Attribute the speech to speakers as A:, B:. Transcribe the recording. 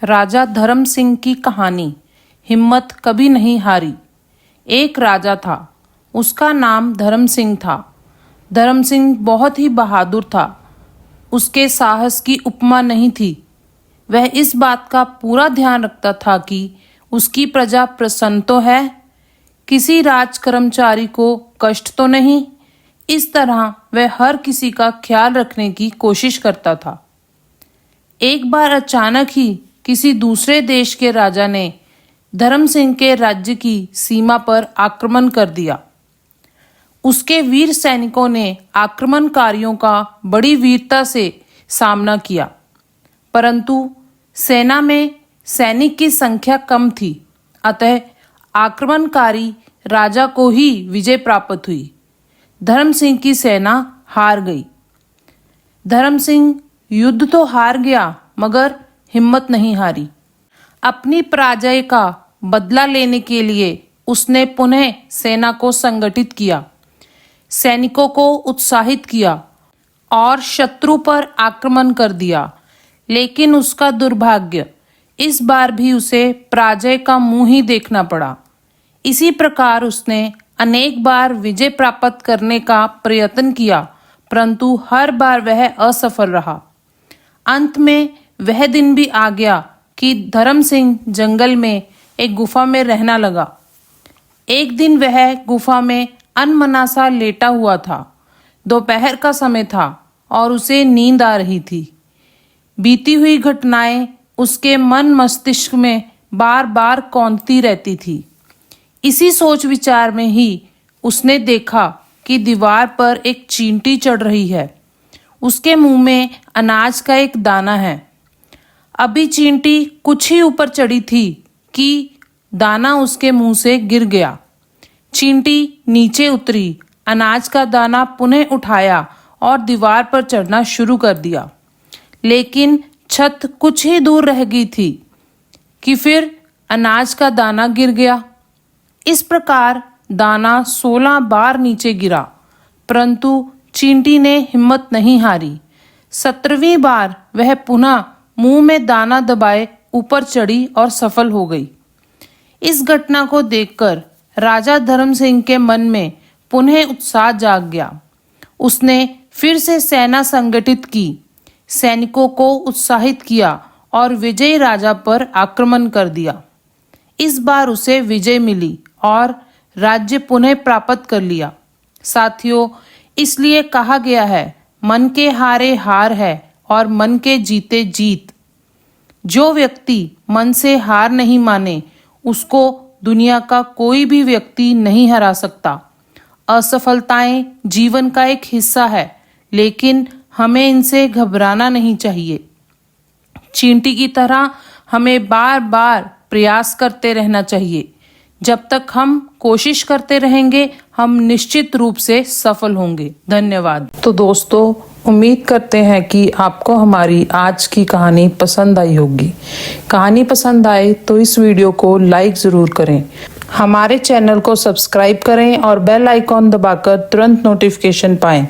A: राजा धर्म सिंह की कहानी। हिम्मत कभी नहीं हारी। एक राजा था, उसका नाम धर्म सिंह था। धर्म सिंह बहुत ही बहादुर था। उसके साहस की उपमा नहीं थी। वह इस बात का पूरा ध्यान रखता था कि उसकी प्रजा प्रसन्न तो है, किसी राज कर्मचारी को कष्ट तो नहीं। इस तरह वह हर किसी का ख्याल रखने की कोशिश करता था। एक बार अचानक ही किसी दूसरे देश के राजा ने धर्म सिंह के राज्य की सीमा पर आक्रमण कर दिया। उसके वीर सैनिकों ने आक्रमणकारियों का बड़ी वीरता से सामना किया, परंतु सेना में सैनिक की संख्या कम थी, अतः आक्रमणकारी राजा को ही विजय प्राप्त हुई। धर्म सिंह की सेना हार गई। धर्म सिंह युद्ध तो हार गया, मगर हिम्मत नहीं हारी। अपनी पराजय का बदला लेने के लिए उसने पुनः सेना को संगठित किया, सैनिकों को उत्साहित किया और शत्रु पर आक्रमण कर दिया। लेकिन उसका दुर्भाग्य, इस बार भी उसे पराजय का मुंह ही देखना पड़ा। इसी प्रकार उसने अनेक बार विजय प्राप्त करने का प्रयत्न किया, परंतु हर बार वह असफल रहा। अंत में वह दिन भी आ गया कि धर्म सिंह जंगल में एक गुफा में रहना लगा। एक दिन वह गुफा में अनमना सा लेटा हुआ था। दोपहर का समय था और उसे नींद आ रही थी। बीती हुई घटनाएं उसके मन मस्तिष्क में बार बार कौंधती रहती थी। इसी सोच विचार में ही उसने देखा कि दीवार पर एक चींटी चढ़ रही है। उसके मुंह में अनाज का एक दाना है। अभी चींटी कुछ ही ऊपर चढ़ी थी कि दाना उसके मुंह से गिर गया। चींटी नीचे उतरी, अनाज का दाना पुनः उठाया और दीवार पर चढ़ना शुरू कर दिया। लेकिन छत कुछ ही दूर रह गई थी कि फिर अनाज का दाना गिर गया। इस प्रकार दाना 16 बार नीचे गिरा, परंतु चींटी ने हिम्मत नहीं हारी। 17वीं बार वह पुनः मुंह में दाना दबाए ऊपर चढ़ी और सफल हो गई। इस घटना को देखकर राजा धर्म सिंह के मन में पुनः उत्साह जाग गया। उसने फिर से सेना संगठित की, सैनिकों को उत्साहित किया और विजयी राजा पर आक्रमण कर दिया। इस बार उसे विजय मिली और राज्य पुनः प्राप्त कर लिया। साथियों, इसलिए कहा गया है, मन के हारे हार है और मन के जीते जीत। जो व्यक्ति मन से हार नहीं माने, उसको दुनिया का कोई भी व्यक्ति नहीं हरा सकता। असफलताएं जीवन का एक हिस्सा है, लेकिन हमें इनसे घबराना नहीं चाहिए। चींटी की तरह हमें बार बार प्रयास करते रहना चाहिए। जब तक हम कोशिश करते रहेंगे, हम निश्चित रूप से सफल होंगे। धन्यवाद। तो दोस्तों, उम्मीद करते हैं कि आपको हमारी आज की कहानी पसंद आई होगी। कहानी पसंद आए तो इस वीडियो को लाइक ज़रूर करें, हमारे चैनल को सब्सक्राइब करें और बेल आइकॉन दबाकर तुरंत नोटिफिकेशन पाएं।